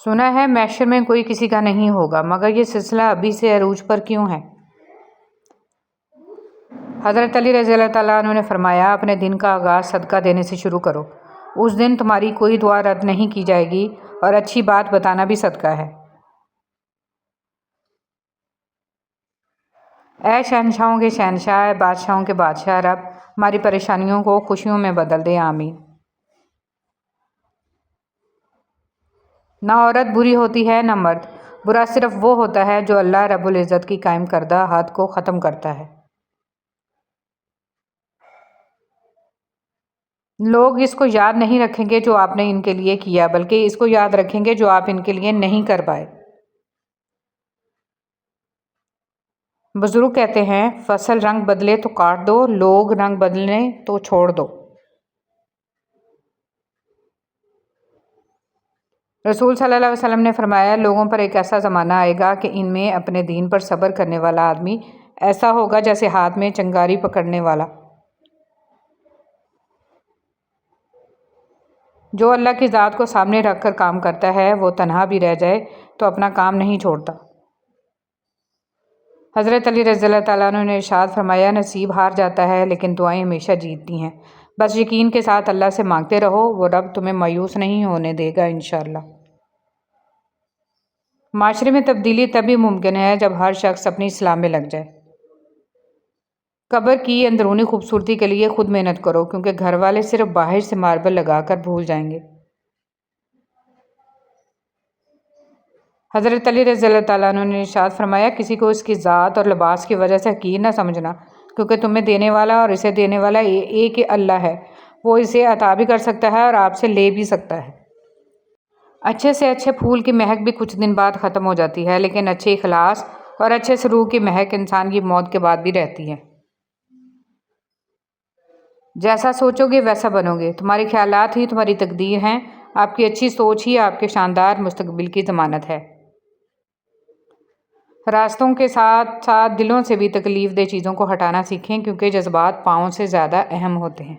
سنا ہے محشر میں کوئی کسی کا نہیں ہوگا، مگر یہ سلسلہ ابھی سے عروج پر کیوں ہے؟ حضرت علی رضی اللہ تعالیٰ عنہ نے فرمایا، اپنے دن کا آغاز صدقہ دینے سے شروع کرو، اس دن تمہاری کوئی دعا رد نہیں کی جائے گی، اور اچھی بات بتانا بھی صدقہ ہے۔ اے شہنشاہوں کے شہنشاہ، اے بادشاہوں کے بادشاہ، رب ہماری پریشانیوں کو خوشیوں میں بدل دے، آمین۔ نہ عورت بری ہوتی ہے نہ مرد، برا صرف وہ ہوتا ہے جو اللہ رب العزت کی قائم کردہ حد کو ختم کرتا ہے۔ لوگ اس کو یاد نہیں رکھیں گے جو آپ نے ان کے لیے کیا، بلکہ اس کو یاد رکھیں گے جو آپ ان کے لیے نہیں کر پائے۔ بزرگ کہتے ہیں، فصل رنگ بدلے تو کاٹ دو، لوگ رنگ بدلنے تو چھوڑ دو۔ رسول صلی اللہ علیہ وسلم نے فرمایا، لوگوں پر ایک ایسا زمانہ آئے گا کہ ان میں اپنے دین پر صبر کرنے والا آدمی ایسا ہوگا جیسے ہاتھ میں چنگاری پکڑنے والا۔ جو اللہ کی ذات کو سامنے رکھ کر کام کرتا ہے، وہ تنہا بھی رہ جائے تو اپنا کام نہیں چھوڑتا۔ حضرت علی رضی اللہ تعالیٰ عنہ نے ارشاد فرمایا، نصیب ہار جاتا ہے لیکن دعائیں ہمیشہ جیتتی ہیں، بس یقین کے ساتھ اللہ سے مانگتے رہو، وہ رب تمہیں مایوس نہیں ہونے دے گا انشاءاللہ۔ معاشرے میں تبدیلی تبھی ممکن ہے جب ہر شخص اپنی اصلاح میں لگ جائے۔ قبر کی اندرونی خوبصورتی کے لیے خود محنت کرو، کیونکہ گھر والے صرف باہر سے ماربل لگا کر بھول جائیں گے۔ حضرت علی رضی اللہ تعالیٰ عنہ نے ارشاد فرمایا، کسی کو اس کی ذات اور لباس کی وجہ سے حقیر نہ سمجھنا، کیونکہ تمہیں دینے والا اور اسے دینے والا ایک ہی اللہ ہے، وہ اسے عطا بھی کر سکتا ہے اور آپ سے لے بھی سکتا ہے۔ اچھے سے اچھے پھول کی مہک بھی کچھ دن بعد ختم ہو جاتی ہے، لیکن اچھے اخلاص اور اچھے سلوک کی مہک انسان کی موت کے بعد بھی رہتی ہے۔ جیسا سوچو گے ویسا بنو گے، تمہارے خیالات ہی تمہاری تقدیر ہیں، آپ کی اچھی سوچ ہی آپ کے شاندار مستقبل کی ضمانت ہے۔ راستوں کے ساتھ ساتھ دلوں سے بھی تکلیف دہ چیزوں کو ہٹانا سیکھیں، کیونکہ جذبات پاؤں سے زیادہ اہم ہوتے ہیں۔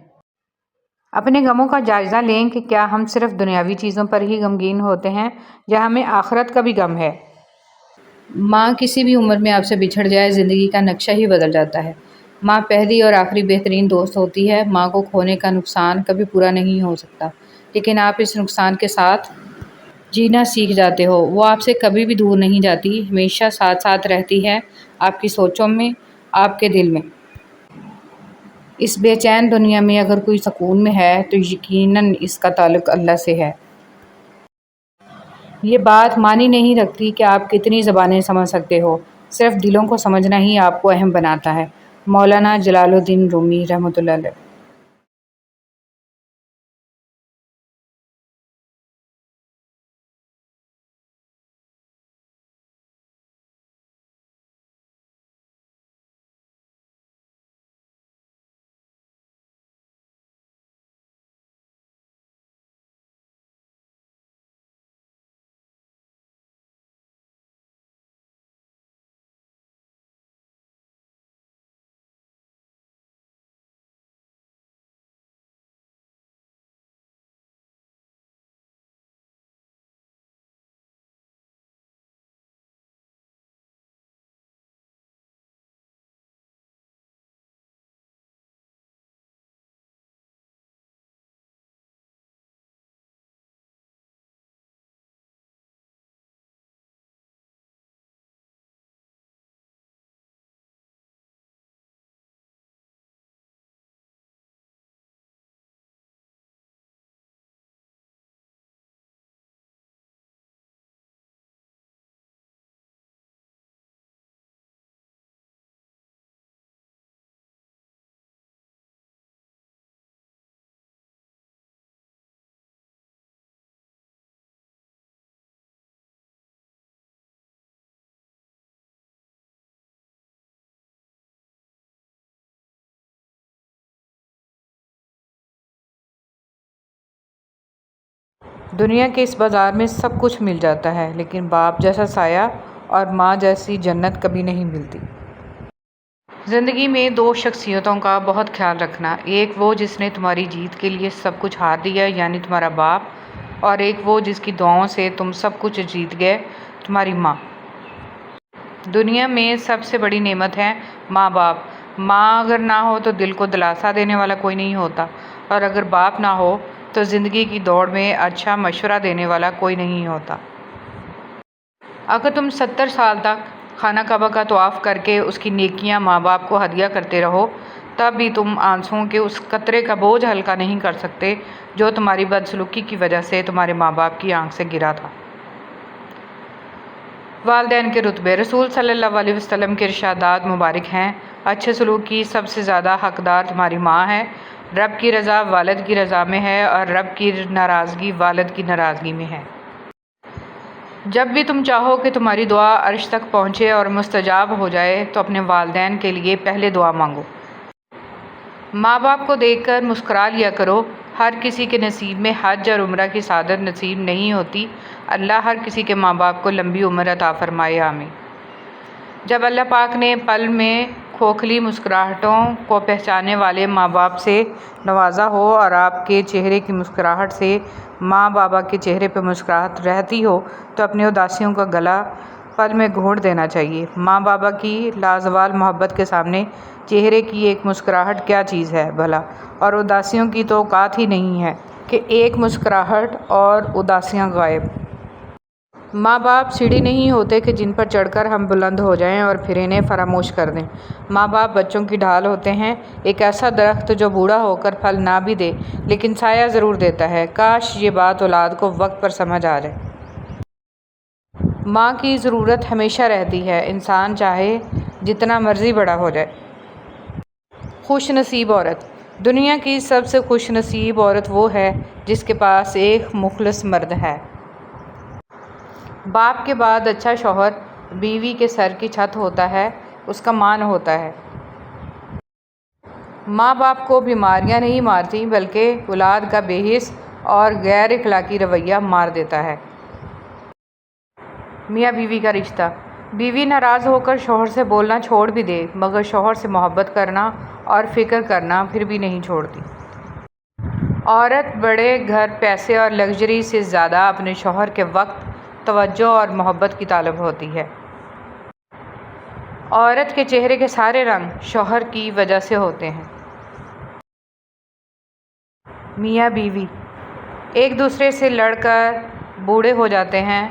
اپنے غموں کا جائزہ لیں کہ کیا ہم صرف دنیاوی چیزوں پر ہی غمگین ہوتے ہیں یا ہمیں آخرت کا بھی غم ہے۔ ماں کسی بھی عمر میں آپ سے بچھڑ جائے، زندگی کا نقشہ ہی بدل جاتا ہے۔ ماں پہلی اور آخری بہترین دوست ہوتی ہے۔ ماں کو کھونے کا نقصان کبھی پورا نہیں ہو سکتا، لیکن آپ اس نقصان کے ساتھ جینا سیکھ جاتے ہو۔ وہ آپ سے کبھی بھی دور نہیں جاتی، ہمیشہ ساتھ ساتھ رہتی ہے، آپ کی سوچوں میں، آپ کے دل میں۔ اس بے چین دنیا میں اگر کوئی سکون میں ہے تو یقیناً اس کا تعلق اللہ سے ہے۔ یہ بات معنی نہیں رکھتی کہ آپ کتنی زبانیں سمجھ سکتے ہو، صرف دلوں کو سمجھنا ہی آپ کو اہم بناتا ہے۔ مولانا جلال الدین رومی رحمۃ اللہ علیہ۔ دنیا کے اس بازار میں سب کچھ مل جاتا ہے، لیکن باپ جیسا سایہ اور ماں جیسی جنت کبھی نہیں ملتی۔ زندگی میں دو شخصیتوں کا بہت خیال رکھنا، ایک وہ جس نے تمہاری جیت کے لیے سب کچھ ہار دیا، یعنی تمہارا باپ، اور ایک وہ جس کی دعاؤں سے تم سب کچھ جیت گئے، تمہاری ماں۔ دنیا میں سب سے بڑی نعمت ہے ماں باپ۔ ماں اگر نہ ہو تو دل کو دلاسا دینے والا کوئی نہیں ہوتا، اور اگر باپ نہ ہو تو زندگی کی دوڑ میں اچھا مشورہ دینے والا کوئی نہیں ہوتا۔ اگر تم 70 سال تک خانہ کعبہ کا طواف کر کے اس کی نیکیاں ماں باپ کو ہدیہ کرتے رہو، تب بھی تم آنسوؤں کے اس قطرے کا بوجھ ہلکا نہیں کر سکتے جو تمہاری بدسلوکی کی وجہ سے تمہارے ماں باپ کی آنکھ سے گرا تھا۔ والدین کے رتبے۔ رسول صلی اللہ علیہ وسلم کے ارشادات مبارک ہیں، اچھے سلوک کی سب سے زیادہ حقدار تمہاری ماں ہے۔ رب کی رضا والد کی رضا میں ہے، اور رب کی ناراضگی والد کی ناراضگی میں ہے۔ جب بھی تم چاہو کہ تمہاری دعا عرش تک پہنچے اور مستجاب ہو جائے تو اپنے والدین کے لیے پہلے دعا مانگو۔ ماں باپ کو دیکھ کر مسکرا لیا کرو۔ ہر کسی کے نصیب میں حج اور عمرہ کی سعادت نصیب نہیں ہوتی۔ اللہ ہر کسی کے ماں باپ کو لمبی عمر عطا فرمائے، آمین۔ جب اللہ پاک نے پل میں کھوکھلی مسکراہٹوں کو پہچاننے والے ماں باپ سے نوازا ہو اور آپ کے چہرے کی مسکراہٹ سے ماں بابا کے چہرے پہ مسکراہٹ رہتی ہو تو اپنی اداسیوں کا گلا پل میں گھونٹ دینا چاہیے۔ ماں بابا کی لازوال محبت کے سامنے چہرے کی ایک مسکراہٹ کیا چیز ہے بھلا، اور اداسیوں کی تو اوقات ہی نہیں ہے کہ ایک مسکراہٹ اور اداسیاں غائب۔ ماں باپ سیڑھی نہیں ہوتے کہ جن پر چڑھ کر ہم بلند ہو جائیں اور پھر انہیں فراموش کر دیں۔ ماں باپ بچوں کی ڈھال ہوتے ہیں، ایک ایسا درخت جو بوڑھا ہو کر پھل نہ بھی دے لیکن سایہ ضرور دیتا ہے۔ کاش یہ بات اولاد کو وقت پر سمجھ آ جائے۔ ماں کی ضرورت ہمیشہ رہتی ہے، انسان چاہے جتنا مرضی بڑا ہو جائے۔ خوش نصیب عورت۔ دنیا کی سب سے خوش نصیب عورت وہ ہے جس کے پاس ایک مخلص مرد ہے۔ باپ کے بعد اچھا شوہر بیوی کے سر کی چھت ہوتا ہے، اس کا مان ہوتا ہے۔ ماں باپ کو بیماریاں نہیں مارتی بلکہ اولاد کا بے حس اور غیر اخلاقی رویہ مار دیتا ہے۔ میاں بیوی کا رشتہ۔ بیوی ناراض ہو کر شوہر سے بولنا چھوڑ بھی دے مگر شوہر سے محبت کرنا اور فکر کرنا پھر بھی نہیں چھوڑتی۔ عورت بڑے گھر، پیسے اور لگژری سے زیادہ اپنے شوہر کے وقت، توجہ اور محبت کی طالب ہوتی ہے۔ عورت کے چہرے کے سارے رنگ شوہر کی وجہ سے ہوتے ہیں۔ میاں بیوی ایک دوسرے سے لڑ کر بوڑھے ہو جاتے ہیں۔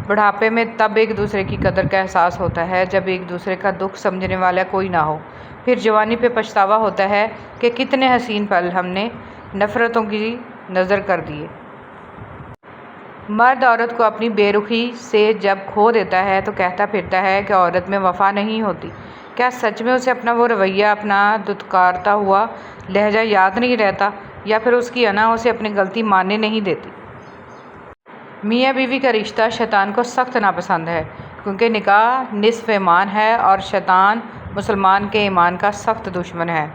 بڑھاپے میں تب ایک دوسرے کی قدر کا احساس ہوتا ہے جب ایک دوسرے کا دکھ سمجھنے والا کوئی نہ ہو۔ پھر جوانی پہ پچھتاوا ہوتا ہے کہ کتنے حسین پل ہم نے نفرتوں کی نظر کر دیے۔ مرد عورت کو اپنی بے رخی سے جب کھو دیتا ہے تو کہتا پھرتا ہے کہ عورت میں وفا نہیں ہوتی۔ کیا سچ میں اسے اپنا وہ رویہ، اپنا دھتکارتا ہوا لہجہ یاد نہیں رہتا، یا پھر اس کی انا اسے اپنی غلطی ماننے نہیں دیتی؟ میاں بیوی کا رشتہ شیطان کو سخت ناپسند ہے کیونکہ نکاح نصف ایمان ہے اور شیطان مسلمان کے ایمان کا سخت دشمن ہے۔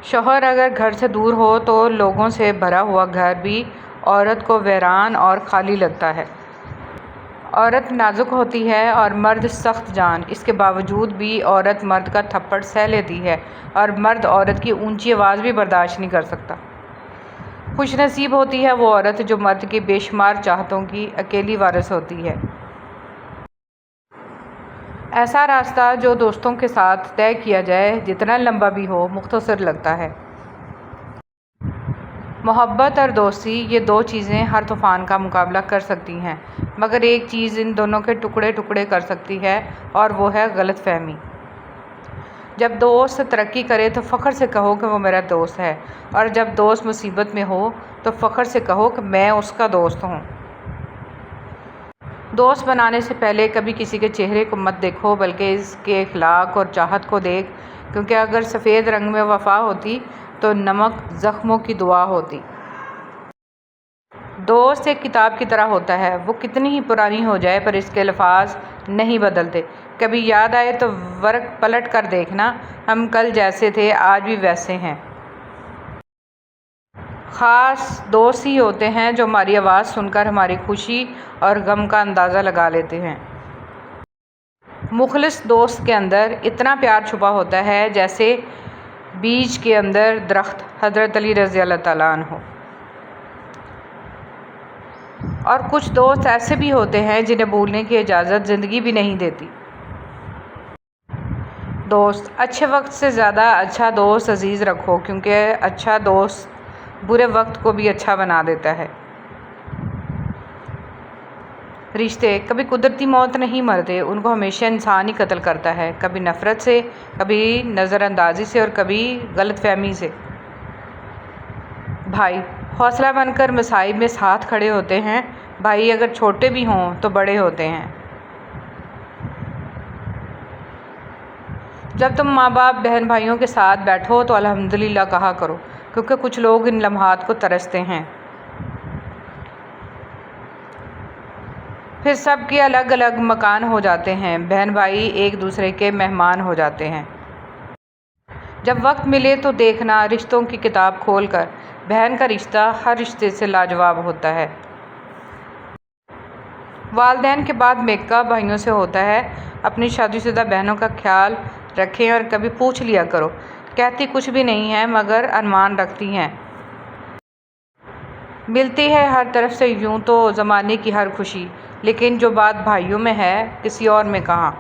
شوہر اگر گھر سے دور ہو تو لوگوں سے بھرا ہوا گھر بھی عورت کو ویران اور خالی لگتا ہے۔ عورت نازک ہوتی ہے اور مرد سخت جان، اس کے باوجود بھی عورت مرد کا تھپڑ سہ لیتی ہے اور مرد عورت کی اونچی آواز بھی برداشت نہیں کر سکتا۔ خوش نصیب ہوتی ہے وہ عورت جو مرد کی بے شمار چاہتوں کی اکیلی وارث ہوتی ہے۔ ایسا راستہ جو دوستوں کے ساتھ طے کیا جائے جتنا لمبا بھی ہو مختصر لگتا ہے۔ محبت اور دوستی، یہ دو چیزیں ہر طوفان کا مقابلہ کر سکتی ہیں، مگر ایک چیز ان دونوں کے ٹکڑے ٹکڑے کر سکتی ہے اور وہ ہے غلط فہمی۔ جب دوست ترقی کرے تو فخر سے کہو کہ وہ میرا دوست ہے، اور جب دوست مصیبت میں ہو تو فخر سے کہو کہ میں اس کا دوست ہوں۔ دوست بنانے سے پہلے کبھی کسی کے چہرے کو مت دیکھو بلکہ اس کے اخلاق اور چاہت کو دیکھ، کیونکہ اگر سفید رنگ میں وفا ہوتی تو نمک زخموں کی دوا ہوتی۔ دوست ایک کتاب کی طرح ہوتا ہے، وہ کتنی ہی پرانی ہو جائے پر اس کے الفاظ نہیں بدلتے۔ کبھی یاد آئے تو ورق پلٹ کر دیکھنا، ہم کل جیسے تھے آج بھی ویسے ہیں۔ خاص دوست ہی ہوتے ہیں جو ہماری آواز سن کر ہماری خوشی اور غم کا اندازہ لگا لیتے ہیں۔ مخلص دوست کے اندر اتنا پیار چھپا ہوتا ہے جیسے بیج کے اندر درخت۔ حضرت علی رضی اللہ تعالیٰ عنہ۔ اور کچھ دوست ایسے بھی ہوتے ہیں جنہیں بھولنے کی اجازت زندگی بھی نہیں دیتی۔ دوست: اچھے وقت سے زیادہ اچھا دوست عزیز رکھو، کیونکہ اچھا دوست برے وقت کو بھی اچھا بنا دیتا ہے۔ رشتے: کبھی قدرتی موت نہیں مرتے، ان کو ہمیشہ انسان ہی قتل کرتا ہے، کبھی نفرت سے، کبھی نظر اندازی سے اور کبھی غلط فہمی سے۔ بھائی: حوصلہ بن کر مصائب میں ساتھ کھڑے ہوتے ہیں، بھائی اگر چھوٹے بھی ہوں تو بڑے ہوتے ہیں۔ جب تم ماں باپ بہن بھائیوں کے ساتھ بیٹھو تو الحمدللہ کہا کرو، کیونکہ کچھ لوگ ان لمحات کو ترستے ہیں۔ پھر سب کے الگ الگ مکان ہو جاتے ہیں، بہن بھائی ایک دوسرے کے مہمان ہو جاتے ہیں۔ جب وقت ملے تو دیکھنا رشتوں کی کتاب کھول کر، بہن کا رشتہ ہر رشتے سے لاجواب ہوتا ہے۔ والدین کے بعد میکا بھائیوں سے ہوتا ہے۔ اپنی شادی شدہ بہنوں کا خیال رکھیں اور کبھی پوچھ لیا کرو، کہتی کچھ بھی نہیں ہے مگر ارمان رکھتی ہیں۔ ملتی ہے ہر طرف سے یوں تو زمانے کی ہر خوشی، لیکن جو بات بھائیوں میں ہے کسی اور میں کہاں۔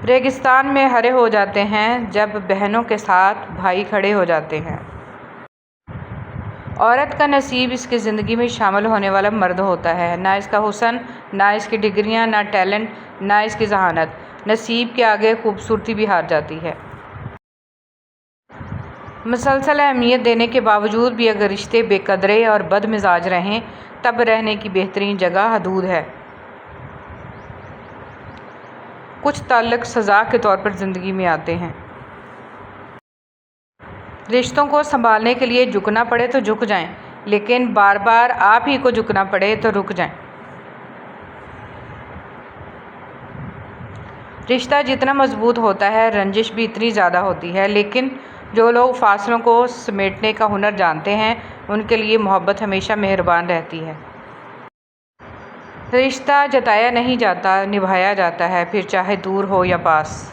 ریگستان میں ہرے ہو جاتے ہیں جب بہنوں کے ساتھ بھائی کھڑے ہو جاتے ہیں۔ عورت کا نصیب اس کی زندگی میں شامل ہونے والا مرد ہوتا ہے، نہ اس کا حسن، نہ اس کی ڈگریاں، نہ ٹیلنٹ، نہ اس کی ذہانت۔ نصیب کے آگے خوبصورتی بھی ہار جاتی ہے۔ مسلسل اہمیت دینے کے باوجود بھی اگر رشتے بے قدرے اور بد مزاج رہیں تب رہنے کی بہترین جگہ حدود ہے۔ کچھ تعلق سزا کے طور پر زندگی میں آتے ہیں۔ رشتوں کو سنبھالنے کے لیے جھکنا پڑے تو جھک جائیں، لیکن بار بار آپ ہی کو جھکنا پڑے تو رک جائیں۔ رشتہ جتنا مضبوط ہوتا ہے رنجش بھی اتنی زیادہ ہوتی ہے، لیکن جو لوگ فاصلوں کو سمیٹنے کا ہنر جانتے ہیں ان کے لیے محبت ہمیشہ مہربان رہتی ہے۔ رشتہ جتایا نہیں جاتا، نبھایا جاتا ہے، پھر چاہے دور ہو یا پاس۔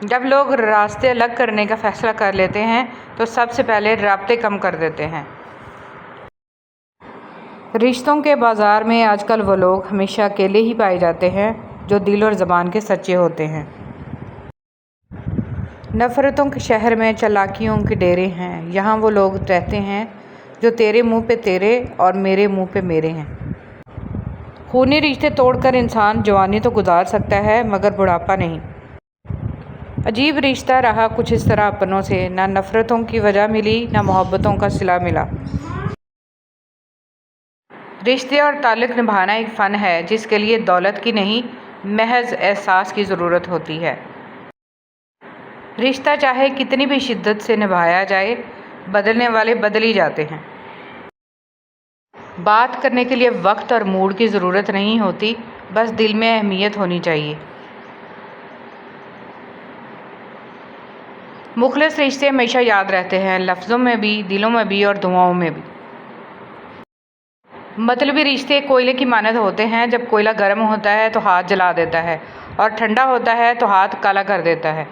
جب لوگ راستے الگ کرنے کا فیصلہ کر لیتے ہیں تو سب سے پہلے رابطے کم کر دیتے ہیں۔ رشتوں کے بازار میں آج کل وہ لوگ ہمیشہ اکیلے ہی پائے جاتے ہیں جو دل اور زبان کے سچے ہوتے ہیں۔ نفرتوں کے شہر میں چالاکیوں کے ڈیرے ہیں، یہاں وہ لوگ رہتے ہیں جو تیرے منہ پہ تیرے اور میرے منہ پہ میرے ہیں۔ خونی رشتے توڑ کر انسان جوانی تو گزار سکتا ہے مگر بڑھاپا نہیں۔ عجیب رشتہ رہا کچھ اس طرح اپنوں سے، نہ نفرتوں کی وجہ ملی نہ محبتوں کا صلہ ملا۔ رشتے اور تعلق نبھانا ایک فن ہے جس کے لیے دولت کی نہیں محض احساس کی ضرورت ہوتی ہے۔ رشتہ چاہے کتنی بھی شدت سے نبھایا جائے بدلنے والے بدل ہی جاتے ہیں۔ بات کرنے کے لیے وقت اور موڈ کی ضرورت نہیں ہوتی، بس دل میں اہمیت ہونی چاہیے۔ مخلص رشتے ہمیشہ یاد رہتے ہیں، لفظوں میں بھی، دلوں میں بھی اور دعاؤں میں بھی۔ مطلبی رشتے کوئلے کی مانند ہوتے ہیں، جب کوئلہ گرم ہوتا ہے تو ہاتھ جلا دیتا ہے اور ٹھنڈا ہوتا ہے تو ہاتھ کالا کر دیتا ہے۔